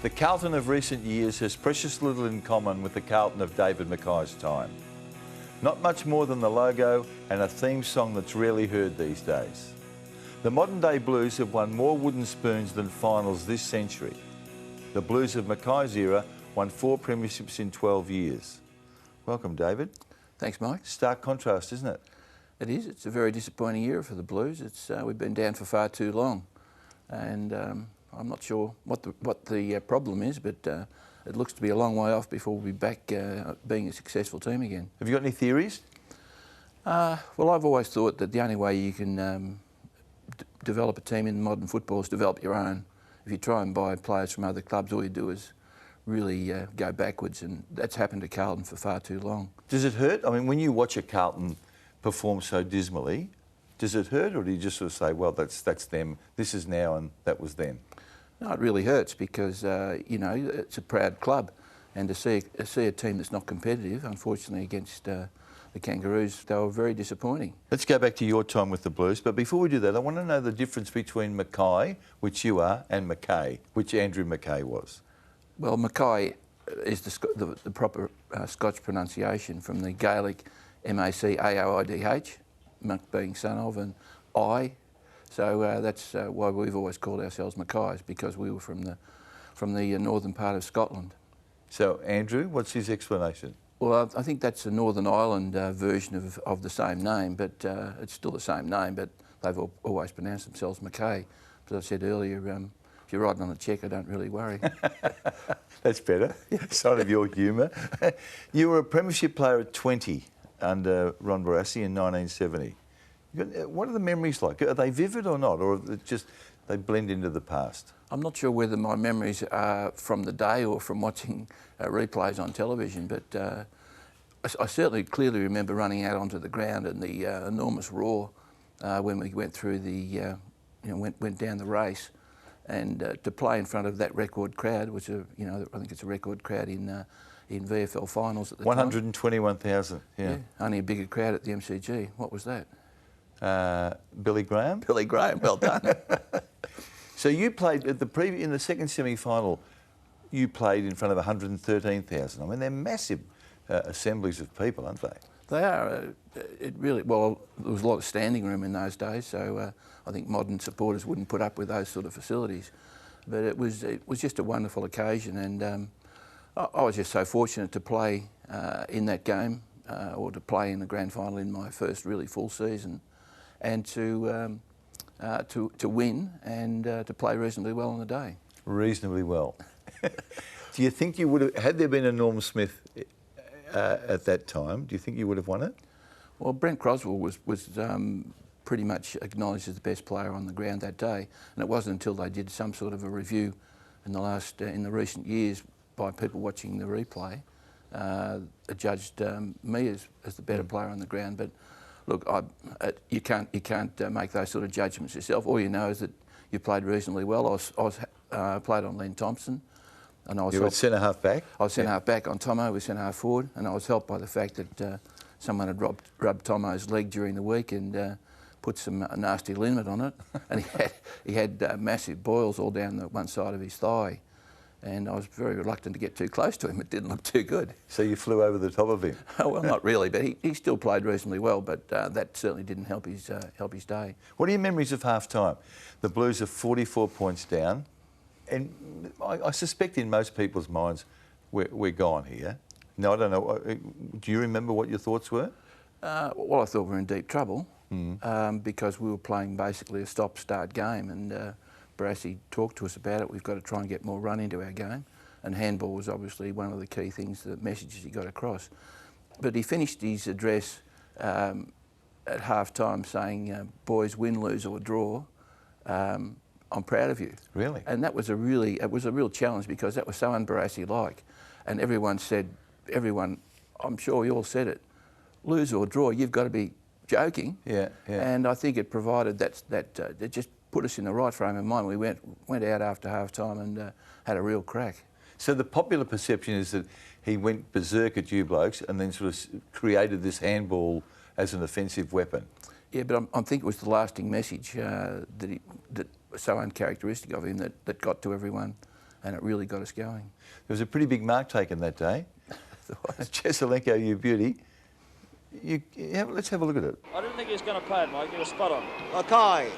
The Carlton of recent years has precious little in common with the Carlton of David McKay's time. Not much more than the logo and a theme song that's rarely heard these days. The modern day Blues have won more wooden spoons than finals this century. The Blues of McKay's era won 4 premierships in 12 years. Welcome, David. Thanks, Mike. Stark contrast, isn't it? It is. It's a very disappointing year for the Blues. We've been down for far too long, and I'm not sure what the problem is, but it looks to be a long way off before we'll be back being a successful team again. Have you got any theories? Well, I've always thought that the only way you can develop a team in modern football is develop your own. If you try and buy players from other clubs, all you do is really go backwards, and that's happened to Carlton for far too long. Does it hurt? I mean, when you watch a Carlton perform so dismally, does it hurt, or do you just sort of say, well, that's them, this is now and that was then? No, it really hurts because, you know, it's a proud club, and to see a team that's not competitive, unfortunately, against the Kangaroos, they were very disappointing. Let's go back to your time with the Blues, but before we do that, I want to know the difference between McKay, which you are, and McKay, which Andrew McKay was. Well, McKay is the proper Scotch pronunciation from the Gaelic M-A-C-A-O-I-D-H, Mc being son of, and I. So that's why we've always called ourselves McKays, because we were from the northern part of Scotland. So, Andrew, what's his explanation? Well, I think that's a Northern Ireland version of the same name, but it's still the same name, but they've always pronounced themselves McKay. As I said earlier, if you're riding on a cheque, I don't really worry. That's better. Sign of your humour. You were a premiership player at 20 under Ron Barassi in 1970. What are the memories like? Are they vivid or not, or just they blend into the past? I'm not sure whether my memories are from the day or from watching replays on television, but I certainly clearly remember running out onto the ground and the enormous roar when we went through went down the race, and to play in front of that record crowd, which I think it's a record crowd in VFL finals at the 121,000. Yeah, only a bigger crowd at the MCG. What was that? Billy Graham. Billy Graham. Well done. So you played at in the second semi-final. You played in front of 113,000. I mean, they're massive assemblies of people, aren't they? They are. Well, there was a lot of standing room in those days, so I think modern supporters wouldn't put up with those sort of facilities. But it was just a wonderful occasion, and I was just so fortunate to play in that game, or to play in the grand final in my first really full season, and to win and to play reasonably well on the day. Reasonably well. Do you think you would have, had there been a Norm Smith at that time, do you think you would have won it? Well, Brent Croswell was pretty much acknowledged as the best player on the ground that day, and it wasn't until they did some sort of a review in the recent years by people watching the replay, judged me as the better player on the ground. But look, you can't make those sort of judgments yourself. All you know is that you played reasonably well. I played on Len Thompson, and I was. You were centre half back. I was centre half back on Tomo. Was centre half forward, and I was helped by the fact that someone had rubbed Tomo's leg during the week and put some nasty liniment on it, and he had massive boils all down the one side of his thigh. And I was very reluctant to get too close to him. It didn't look too good. So you flew over the top of him? Well, not really, but he still played reasonably well, but that certainly didn't help his day. What are your memories of half-time? The Blues are 44 points down, and I suspect in most people's minds we're gone here. No, I don't know. Do you remember what your thoughts were? Well, I thought we were in deep trouble because we were playing basically a stop-start game, and Barassi talked to us about it. We've got to try and get more run into our game, and handball was obviously one of the key things, the messages he got across. But he finished his address at half-time saying, boys, win, lose or draw, I'm proud of you. Really? And that was a real challenge, because that was so un-Barassi-like. And everyone, I'm sure you all said it, lose or draw, you've got to be joking. Yeah. And I think it provided it just put us in the right frame of mind. We went out after half-time and had a real crack. So the popular perception is that he went berserk at you blokes and then sort of created this handball as an offensive weapon. Yeah, but I think it was the lasting message that was so uncharacteristic of him that got to everyone and it really got us going. There was a pretty big mark taken that day. Cheselenko, you beauty. Let's have a look at it. I didn't think he was going to pay it, Mike. He was spot on. McKay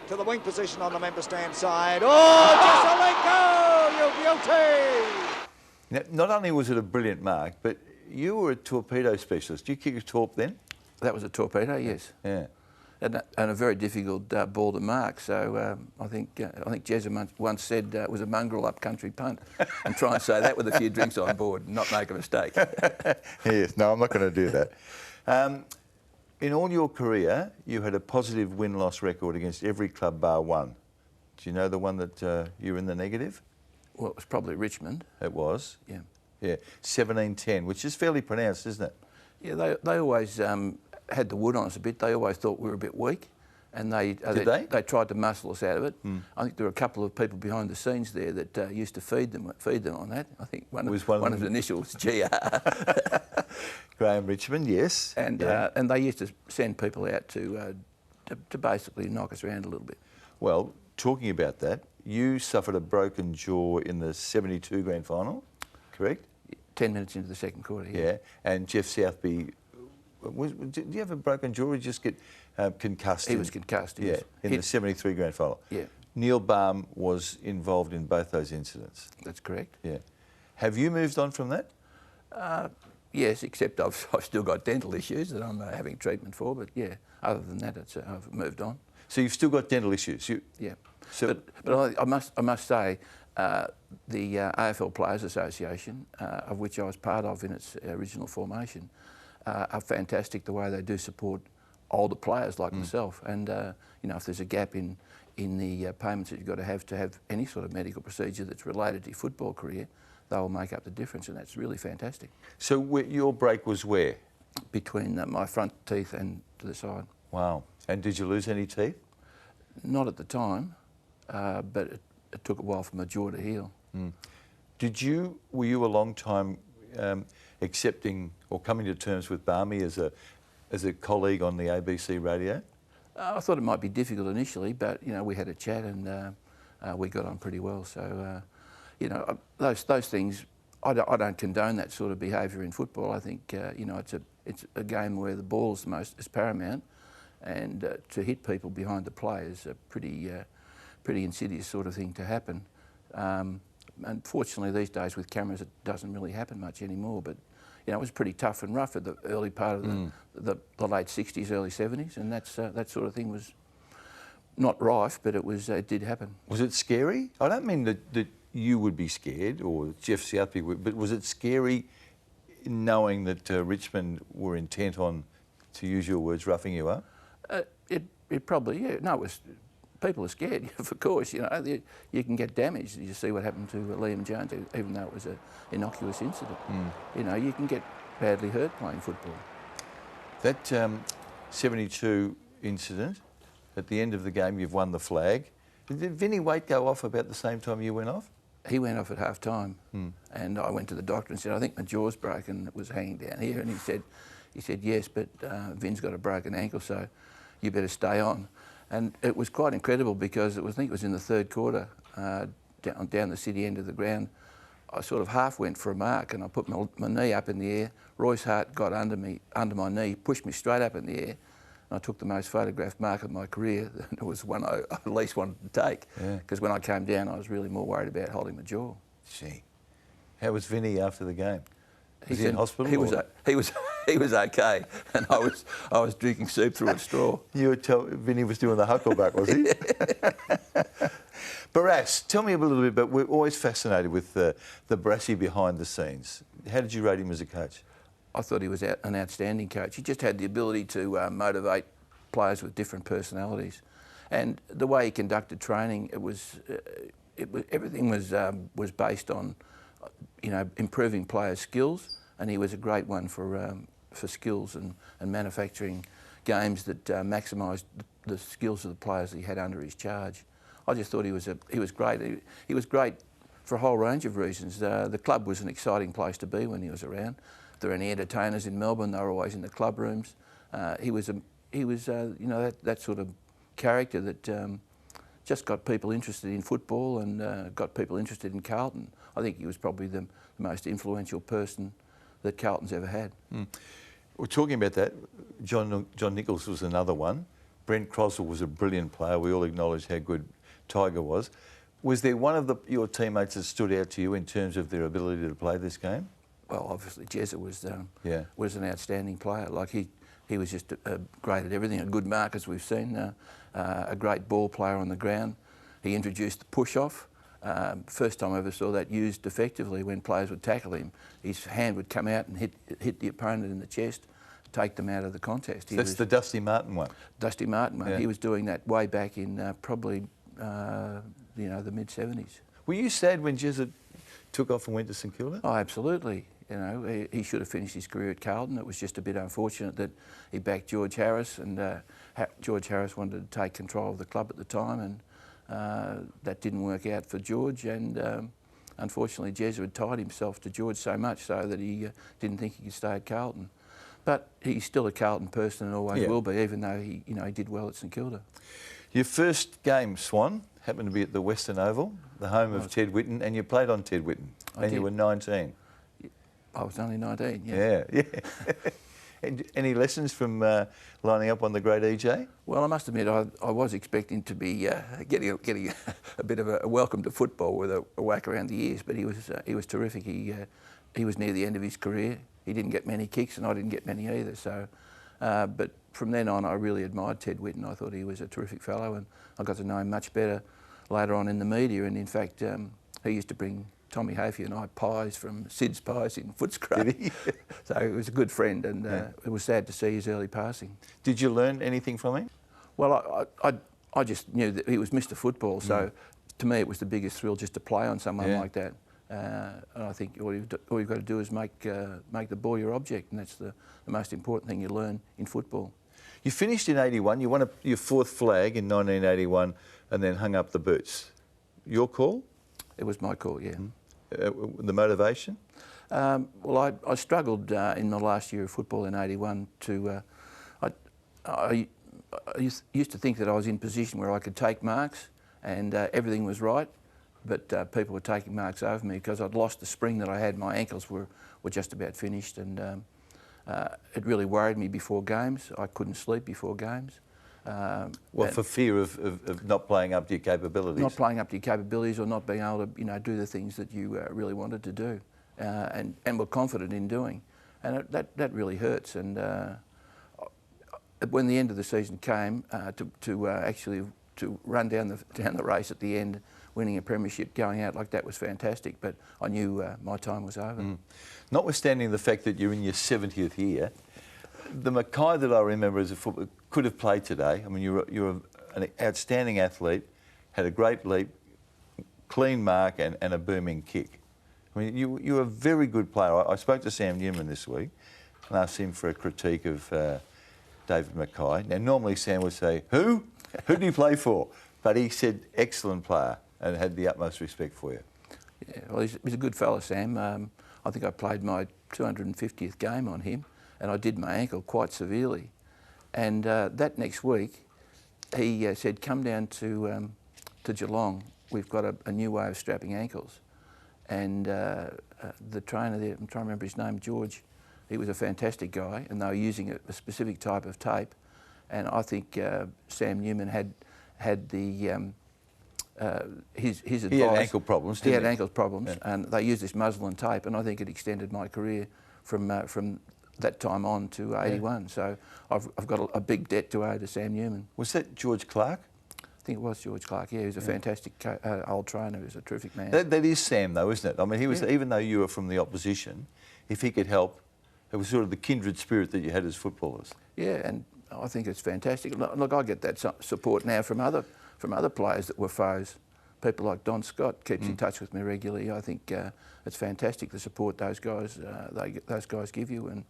to the wing position on the member stand side. Oh, Cheselenko, you beauty! Now, not only was it a brilliant mark, but you were a torpedo specialist. Did you kick a torp then? That was a torpedo, yes. Yeah. And a very difficult ball to mark. So I think Jezza once said it was a mongrel up-country punt, and try and say that with a few drinks on board and not make a mistake. Yes, no, I'm not going to do that. In all your career, you had a positive win-loss record against every club bar one. Do you know the one that you were in the negative? Well, it was probably Richmond. It was? Yeah. Yeah, 17-10, which is fairly pronounced, isn't it? Yeah, they always had the wood on us a bit. They always thought we were a bit weak, and they tried to muscle us out of it. I think there were a couple of people behind the scenes there that used to feed them on that. I think one of the initials, GR. Graham Richmond, yes. And and they used to send people out to basically knock us around a little bit. Well, talking about that, you suffered a broken jaw in the 72 grand final, correct? 10 minutes into the second quarter, yeah. Yeah, and Jeff Southby, did you have a broken jaw or did you just get concussed? He was concussed, yes. Yeah, in the 73 grand final. Yeah. Neil Baum was involved in both those incidents. That's correct. Yeah. Have you moved on from that? Yes, except I've still got dental issues that I'm having treatment for, but yeah, other than that, I've moved on. So you've still got dental issues? Yeah. So, but I must say, the AFL Players Association, of which I was part of in its original formation, are fantastic the way they do support older players like myself. And you know, if there's a gap in the payments that you've got to have any sort of medical procedure that's related to your football career, they will make up the difference, and that's really fantastic. So your break was where? Between my front teeth and to the side. Wow. And did you lose any teeth? Not at the time, but it took a while for my jaw to heal. Were you a long time accepting or coming to terms with Barmy as a colleague on the ABC radio? I thought it might be difficult initially, but you know, we had a chat and we got on pretty well. So you know, those things, I don't condone that sort of behaviour in football. I think you know, it's a game where the ball is paramount, and to hit people behind the play is a pretty insidious sort of thing to happen. Unfortunately, these days with cameras, it doesn't really happen much anymore. But you know, it was pretty tough and rough at the early part of the late '60s, early '70s, and that sort of thing was not rife, but it did happen. Was it scary? I don't mean that you would be scared or Jeff Southby would, but was it scary knowing that Richmond were intent on, to use your words, roughing you up? It probably, yeah. No, it was. People are scared, of course. You know, you can get damaged. You see what happened to Liam Jones, even though it was an innocuous incident. You know, you can get badly hurt playing football. That 72 incident, at the end of the game, you've won the flag. Did Vinnie Waite go off about the same time you went off? He went off at half time, and I went to the doctor and said, I think my jaw's broken. It was hanging down here, and he said yes, but Vin's got a broken ankle, so you better stay on. And it was quite incredible because I think it was in the third quarter, down the city end of the ground. I sort of half went for a mark, and I put my knee up in the air. Royce Hart got under my knee, pushed me straight up in the air. And I took the most photographed mark of my career. It was one I at least wanted to take, because when I came down, I was really more worried about holding my jaw. Gee, how was Vinnie after the game? Was he in hospital? He was okay, and I was drinking soup through a straw. You would tell Vinnie was doing the huckleback, was he? Barras, tell me a little bit about. We're always fascinated with the Brassy behind the scenes. How did you rate him as a coach? I thought he was an outstanding coach. He just had the ability to motivate players with different personalities, and the way he conducted training, everything was based on, you know, improving players' skills, and he was a great one for skills and manufacturing games that maximised the skills of the players that he had under his charge. I just thought he was great. He was great for a whole range of reasons. The club was an exciting place to be when he was around. If there were any entertainers in Melbourne, they were always in the club rooms. He was you know, that sort of character that just got people interested in football and got people interested in Carlton. I think he was probably the most influential person that Carlton's ever had. We're talking about that. John Nichols was another one. Brent Croswell was a brilliant player. We all acknowledge how good Tiger was. Was there one of your teammates that stood out to you in terms of their ability to play this game? Well, obviously Jezza was an outstanding player. Like he was just great at everything. A good mark, as we've seen. A great ball player on the ground. He introduced the push-off. First time I ever saw that used effectively when players would tackle him. His hand would come out and hit the opponent in the chest, take them out of the contest. That's the Dusty Martin one. Dusty Martin one. Yeah. He was doing that way back in probably the mid-70s. Were you sad when Jezza took off and went to St Kilda? Oh, absolutely. You know, he should have finished his career at Carlton. It was just a bit unfortunate that he backed George Harris, and George Harris wanted to take control of the club at the time, and that didn't work out for George. And unfortunately, Jezza had tied himself to George so much so that he didn't think he could stay at Carlton. But he's still a Carlton person and always will be, even though he did well at St Kilda. Your first game, Swan, happened to be at the Western Oval, the home of Ted Whitten, and you played on Ted Whitten, and you were 19. I was only 19, yeah. And any lessons from lining up on the great EJ? Well, I must admit, I was expecting to be getting a bit of a welcome to football with a whack around the ears, but he was terrific. He was near the end of his career. He didn't get many kicks, and I didn't get many either. So, but from then on, I really admired Ted Whitten. I thought he was a terrific fellow, and I got to know him much better later on in the media. And in fact, he used to bring Tommy Hafey and I pies from Sid's Pies in Footscray. So he was a good friend, and it was sad to see his early passing. Did you learn anything from him? Well, I just knew that he was Mr. Football, so to me it was the biggest thrill just to play on someone like that. And I think all you've got to do is make the ball your object, and that's the most important thing you learn in football. You finished in 81, you won your fourth flag in 1981 and then hung up the boots. Your call? It was my call, yeah. The motivation? Well, I struggled in the last year of football in 81 to... I used to think that I was in position where I could take marks and everything was right, but people were taking marks over me because I'd lost the spring that I had. My ankles were just about finished, and it really worried me before games. I couldn't sleep before games. For fear of not playing up to your capabilities? Not playing up to your capabilities, or not being able to do the things that you really wanted to do and were confident in doing. And that really hurts. And when the end of the season came, to run down the race at the end, winning a premiership, going out like that was fantastic. But I knew my time was over. Notwithstanding the fact that you're in your 70th year, the McKay that I remember as a footballer could have played today. I mean, you're an outstanding athlete, had a great leap, clean mark, and a booming kick. I mean, you're a very good player. I spoke to Sam Newman this week and asked him for a critique of David McKay. Now, normally Sam would say, who? Who did he play for? But he said, excellent player, and had the utmost respect for you. Yeah, well, he's a good fella, Sam. I think I played my 250th game on him, and I did my ankle quite severely. And that next week, he said, come down to Geelong. We've got a new way of strapping ankles. And the trainer there, I'm trying to remember his name, George, he was a fantastic guy, and they were using a specific type of tape. And I think Sam Newman had the his advice. He had ankle problems, didn't he? He had ankle problems, and they used this muslin tape, and I think it extended my career from that time on to 81. So I've got a big debt to owe to Sam Newman. Was that George Clark? I think it was George Clark. Yeah, he was a fantastic old trainer. He was a terrific man. That is Sam, though, isn't it? I mean, he was even though you were from the opposition, if he could help, it was sort of the kindred spirit that you had as footballers. Yeah, and I think it's fantastic. Look, I get that support now from other players that were foes. People like Don Scott keeps in touch with me regularly. I think it's fantastic the support those guys give you, and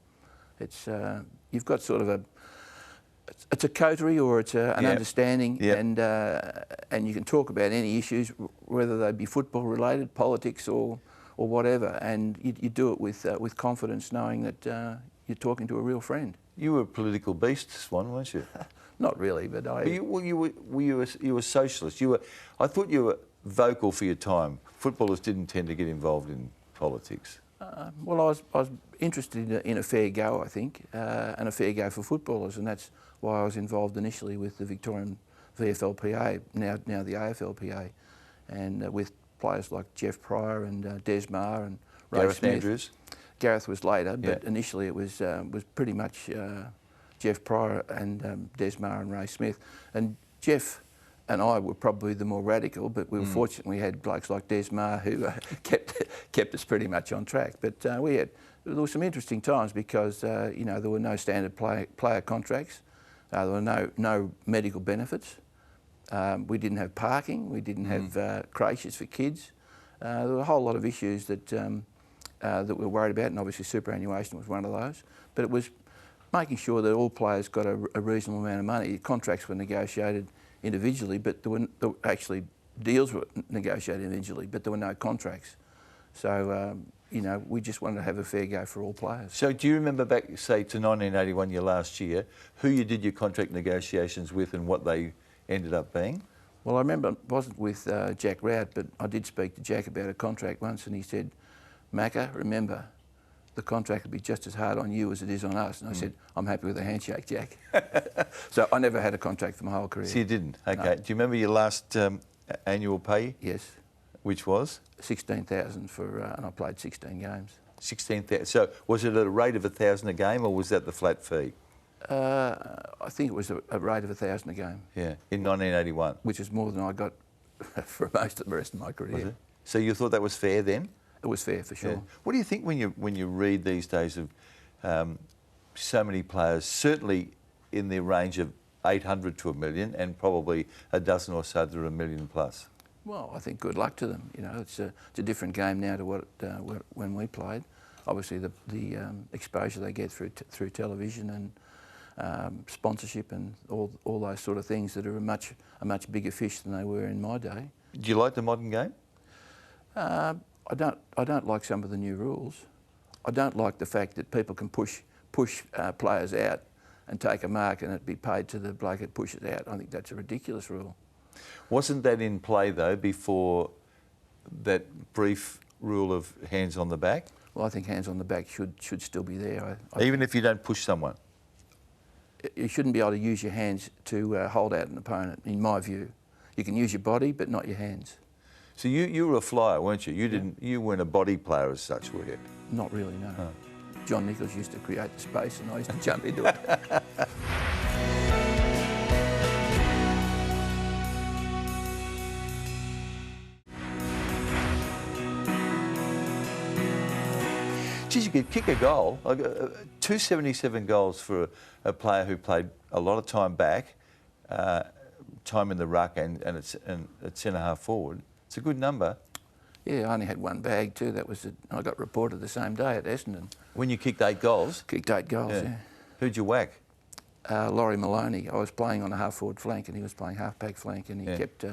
it's you've got sort of it's a coterie, or it's an understanding, and you can talk about any issues, whether they be football related, politics, or whatever, and you do it with confidence, knowing that you're talking to a real friend. You were a political beast, Swan, weren't you? Not really, but I... But you were socialist. I thought you were vocal for your time. Footballers didn't tend to get involved in politics. Well, I was interested in a fair go, I think, and a fair go for footballers, and that's why I was involved initially with the Victorian VFLPA, now the AFLPA, and with players like Jeff Pryor and Des Maher and Ray Gareth Smith. Andrews? Gareth was later, but Yeah. initially it was pretty much Jeff Pryor and Des Maher and Ray Smith. And Jeff and I were probably the more radical, but we were fortunate we had blokes like Des Maher who kept us pretty much on track. But there were some interesting times because you know, there were no standard player contracts, there were no medical benefits, we didn't have parking, we didn't have creches for kids. There were a whole lot of issues that that we were worried about, and obviously superannuation was one of those. But it was making sure that all players got a reasonable amount of money. Contracts were negotiated individually, but there were actually deals were negotiated individually, but there were no contracts. So, you know, we just wanted to have a fair go for all players. So do you remember back, say, to 1981, your last year, who you did your contract negotiations with and what they ended up being? Well, I remember it wasn't with Jack Rout, but I did speak to Jack about a contract once, and he said, "Macca, remember, the contract will be just as hard on you as it is on us." And I said, "I'm happy with a handshake, Jack." So I never had a contract for my whole career. So you didn't? Okay. No. Do you remember your last annual pay? Yes. Which was? 16,000 for, and I played 16 games. 16,000. So was it at a rate of 1,000 a game, or was that the flat fee? I think it was a rate of 1,000 a game. Yeah, in 1981. Which is more than I got for most of the rest of my career. Was it? So you thought that was fair then? It was fair for sure. Yeah. What do you think when you read these days of so many players, certainly in the range of 800 to 1 million, and probably a dozen or so that are 1 million plus? Well, I think good luck to them. You know, it's a different game now to what when we played. Obviously, the exposure they get through television and sponsorship and all those sort of things that are a much bigger fish than they were in my day. Do you like the modern game? I don't like some of the new rules. I don't like the fact that people can push players out and take a mark and it be paid to the bloke that pushes out. I think that's a ridiculous rule. Wasn't that in play though before that brief rule of hands on the back? Well, I think hands on the back should still be there. Even if you don't push someone? You shouldn't be able to use your hands to hold out an opponent, in my view. You can use your body, but not your hands. So you were a flyer, weren't you? You weren't a body player as such, were you? Not really, no. Oh. John Nichols used to create the space and I used to jump into it. Geez, you could kick a goal. 277 goals for a player who played a lot of time back, time in the ruck and at centre-half forward. It's a good number. Yeah, I only had one bag too. I got reported the same day at Essendon. When you kicked 8 goals? Kicked 8 goals, yeah. Who'd you whack? Laurie Maloney. I was playing on a half-forward flank and he was playing half-back flank, and he kept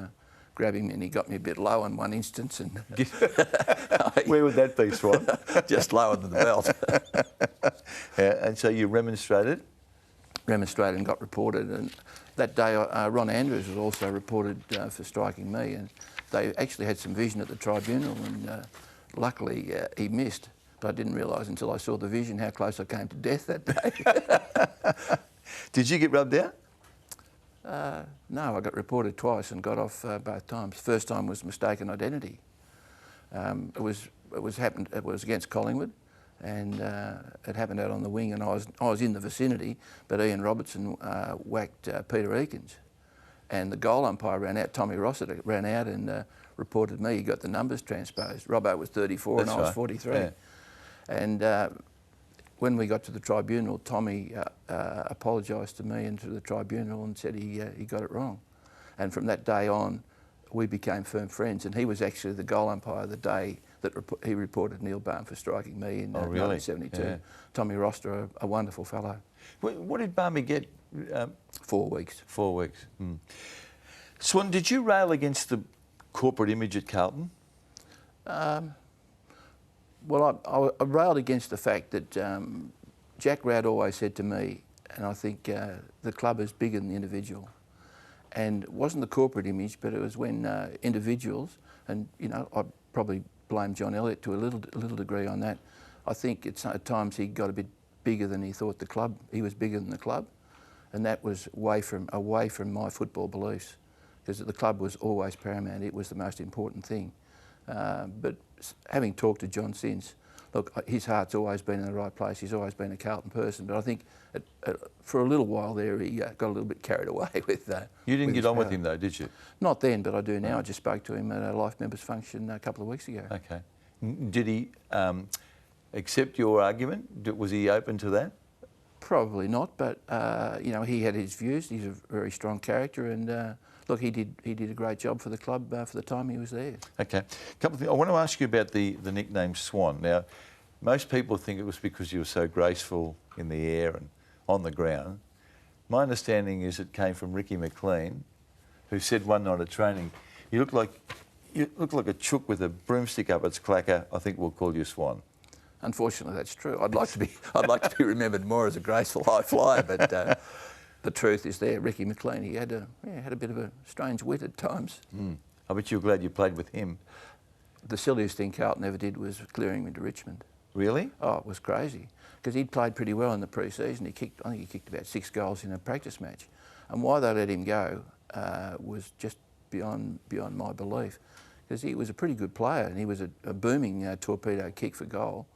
grabbing me, and he got me a bit low in one instance. And Where would that be, Swan? Just lower than the belt. Yeah, and so you remonstrated? Remonstrated and got reported. And that day, Ron Andrews was also reported for striking me, and they actually had some vision at the tribunal, and luckily he missed. But I didn't realise until I saw the vision how close I came to death that day. Did you get rubbed out? No, I got reported twice and got off both times. First time was mistaken identity. It was against Collingwood, and it happened out on the wing, and I was in the vicinity, but Ian Robertson whacked Peter Eakins, and the goal umpire ran out. Tommy Rossiter ran out and reported me. He got the numbers transposed. Robbo was 34 and I was 43, yeah. And when we got to the tribunal, Tommy apologised to me and to the tribunal and said he got it wrong. And from that day on, we became firm friends. And he was actually the goal umpire the day that he reported Neil Barn for striking me in 1972. Yeah. Tommy Roster, a wonderful fellow. What did Barmy get? 4 weeks. 4 weeks. Mm. Swan, did you rail against the corporate image at Carlton? Well, I railed against the fact that Jack Rout always said to me, and I think the club is bigger than the individual. And it wasn't the corporate image, but it was when individuals, and you know, I'd probably blame John Elliott to a little degree on that. I think at times he got a bit bigger than he thought the club. He was bigger than the club, and that was away from my football beliefs, because the club was always paramount. It was the most important thing. But having talked to John since, look, his heart's always been in the right place. He's always been a Carlton person. But I think for a little while there, he got a little bit carried away with You didn't get on with power. him though, did you? Not then, but I do now. I just spoke to him at a Life Members function a couple of weeks ago. Okay. Did he accept your argument? Was he open to that? Probably not, but you know, he had his views. He's a very strong character, and look, he did a great job for the club for the time he was there. Okay. Couple of things. I want to ask you about the nickname Swan. Now, most people think it was because you were so graceful in the air and on the ground. My understanding is it came from Ricky McLean, who said one night at training, you look like a chook with a broomstick up its clacker. I think we'll call you Swan. Unfortunately, that's true. I'd like to be remembered more as a graceful high flyer, but the truth is there. Ricky McLean, he had a bit of a strange wit at times. I bet you're glad you played with him. The silliest thing Carlton ever did was clearing him into Richmond. Really? Oh, it was crazy, because he'd played pretty well in the pre-season. I think he kicked about 6 goals in a practice match, and why they let him go was just beyond my belief, because he was a pretty good player and he was a booming torpedo kick for goal,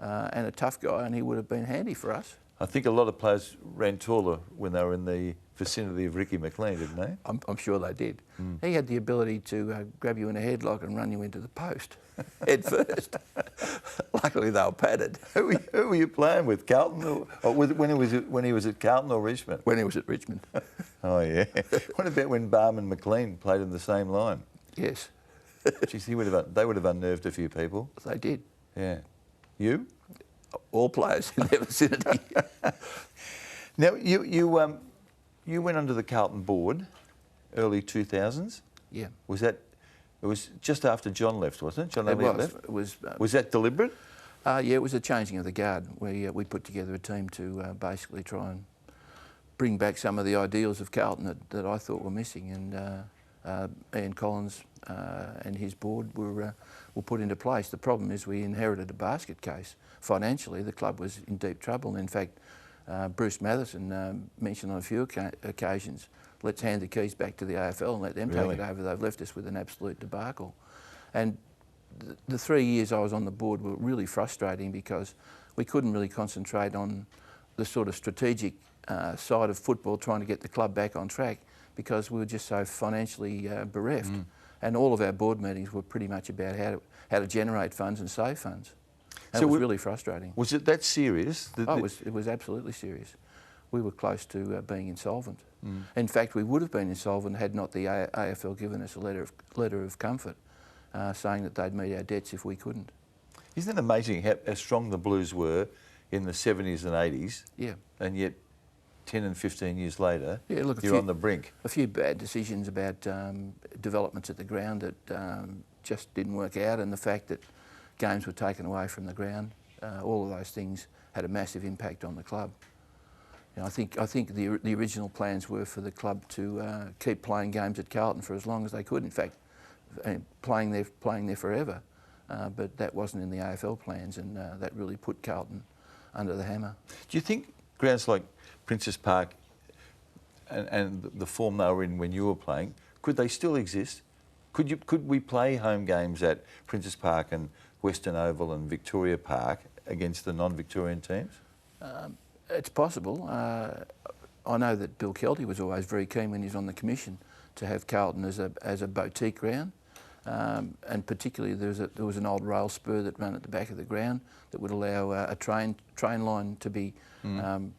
and a tough guy, and he would have been handy for us. I think a lot of players ran taller when they were in the vicinity of Ricky McLean, didn't they? I'm sure they did. He had the ability to grab you in a headlock and run you into the post, head first. Luckily, they were padded. Who were you playing with, Carlton, or when he was at Carlton or Richmond? When he was at Richmond. Oh yeah. What about when Barham and McLean played in the same line? Yes. Geez, they would have unnerved a few people. They did. Yeah. You? All players in their vicinity. Now you went under the Carlton board, early 2000s. Yeah. It was just after John left, wasn't it? John Elliott left. It was. Was that deliberate? Yeah, it was a changing of the guard. We put together a team to basically try and bring back some of the ideals of Carlton that I thought were missing, and Ian Collins and his board were put into place. The problem is we inherited a basket case. Financially, the club was in deep trouble. In fact, Bruce Matheson mentioned on a few occasions, let's hand the keys back to the AFL and let them take it over. They've left us with an absolute debacle. And the 3 years I was on the board were really frustrating, because we couldn't really concentrate on the sort of strategic side of football, trying to get the club back on track, because we were just so financially bereft. And all of our board meetings were pretty much about how to generate funds and save funds. And so it was really frustrating. Was it that serious? It was absolutely serious. We were close to being insolvent. In fact, we would have been insolvent had not the AFL given us a letter of comfort, saying that they'd meet our debts if we couldn't. Isn't it amazing how strong the Blues were in the 70s and 80s? Yeah. And yet 10 and 15 years later, yeah, look, you're on the brink. A few bad decisions about developments at the ground that just didn't work out, and the fact that games were taken away from the ground. All of those things had a massive impact on the club. You know, I think the original plans were for the club to keep playing games at Carlton for as long as they could. In fact, playing there forever. But that wasn't in the AFL plans, and that really put Carlton under the hammer. Do you think grounds like Princess Park and the form they were in when you were playing, could they still exist? Could we play home games at Princess Park and Western Oval and Victoria Park against the non-Victorian teams? It's possible. I know that Bill Kelty was always very keen when he was on the commission to have Carlton as a boutique ground, and particularly there was an old rail spur that ran at the back of the ground that would allow a train line to be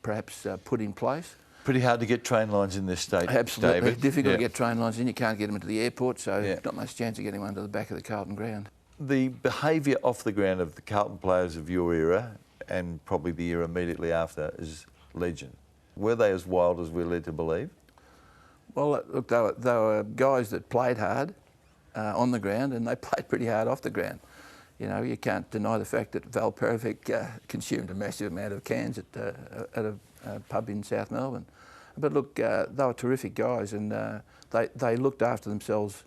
perhaps put in place. Pretty hard to get train lines in this state, Absolutely. David. Difficult to get train lines in. You can't get them into the airport, so not much chance of getting them under the back of the Carlton ground. The behaviour off the ground of the Carlton players of your era, and probably the era immediately after, is legend. Were they as wild as we're led to believe? Well, look, they were guys that played hard on the ground, and they played pretty hard off the ground. You know, you can't deny the fact that Val Perovic consumed a massive amount of cans at pub in South Melbourne. But look, they were terrific guys, and they looked after themselves.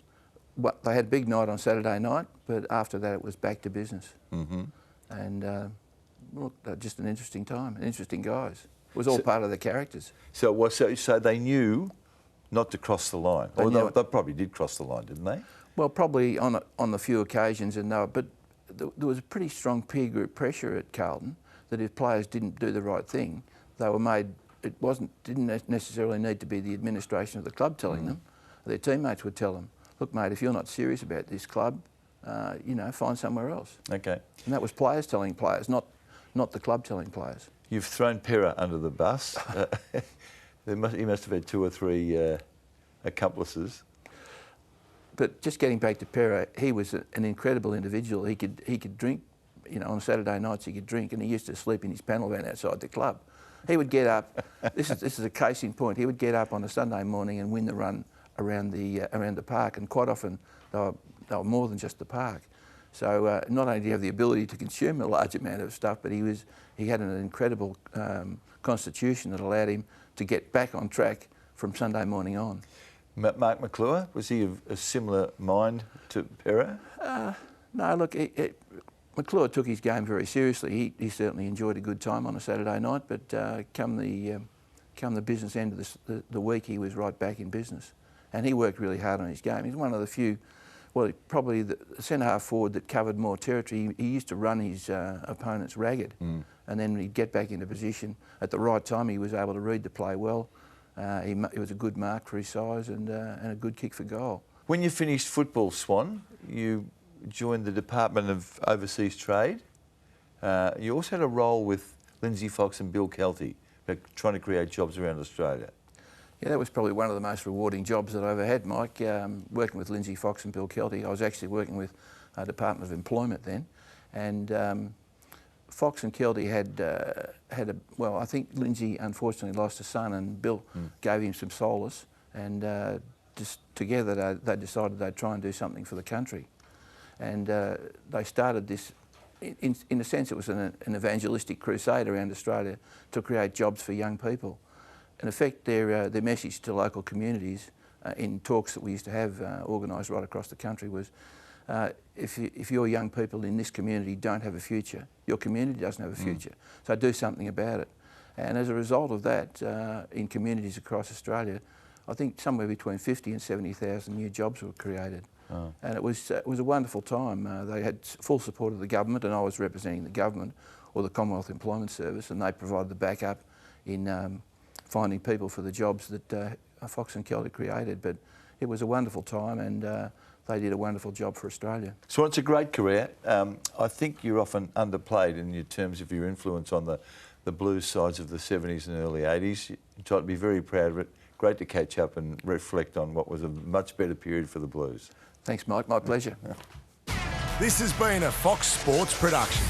They had a big night on Saturday night, but after that it was back to business. Mm-hmm. And look, just an interesting time, interesting guys. It was all part of the characters. So they knew not to cross the line. They probably did cross the line, didn't they? Well, probably on a few occasions, but there was a pretty strong peer group pressure at Carlton that if players didn't do the right thing, they were made. It didn't necessarily need to be the administration of the club telling them. Their teammates would tell them, "Look, mate, if you're not serious about this club, find somewhere else." Okay. And that was players telling players, not the club telling players. You've thrown Pera under the bus. He must have had 2 or 3 accomplices. But just getting back to Pera, he was an incredible individual. He could drink, on Saturday nights he could drink, and he used to sleep in his panel van outside the club. He would get up. This is a case in point. He would get up on a Sunday morning and win the run around the park, and quite often they were more than just the park. So not only did he have the ability to consume a large amount of stuff, but he had an incredible constitution that allowed him to get back on track from Sunday morning on. Mark McClure, was he of a similar mind to Pera? No, look, McClure took his game very seriously. He certainly enjoyed a good time on a Saturday night, but come the business end of the week, he was right back in business. And he worked really hard on his game. He's one of the few, well, probably the centre-half forward that covered more territory. He used to run his opponents ragged, and then he'd get back into position. At the right time, he was able to read the play well. He was a good mark for his size and a good kick for goal. When you finished football, Swan, you joined the Department of Overseas Trade. You also had a role with Lindsay Fox and Bill Kelty, trying to create jobs around Australia. Yeah, that was probably one of the most rewarding jobs that I ever had, Mike, working with Lindsay Fox and Bill Kelty. I was actually working with Department of Employment then, and Fox and Kelty had I think Lindsay unfortunately lost a son, and Bill gave him some solace, and just together they decided they'd try and do something for the country. And they started this, in a sense it was an evangelistic crusade around Australia to create jobs for young people. In effect, their message to local communities in talks that we used to have organised right across the country was, if your young people in this community don't have a future, your community doesn't have a future. So do something about it. And as a result of that, in communities across Australia, I think somewhere between 50 and 70,000 new jobs were created. Oh. And it was a wonderful time. They had full support of the government, and I was representing the government or the Commonwealth Employment Service, and they provided the backup in finding people for the jobs that Fox and Kelty created. But it was a wonderful time, and they did a wonderful job for Australia. So it's a great career. I think you're often underplayed in terms of your influence on the blues sides of the 70s and early 80s. You're taught to be very proud of it. Great to catch up and reflect on what was a much better period for the blues. Thanks, Mike. My pleasure. This has been a Fox Sports production.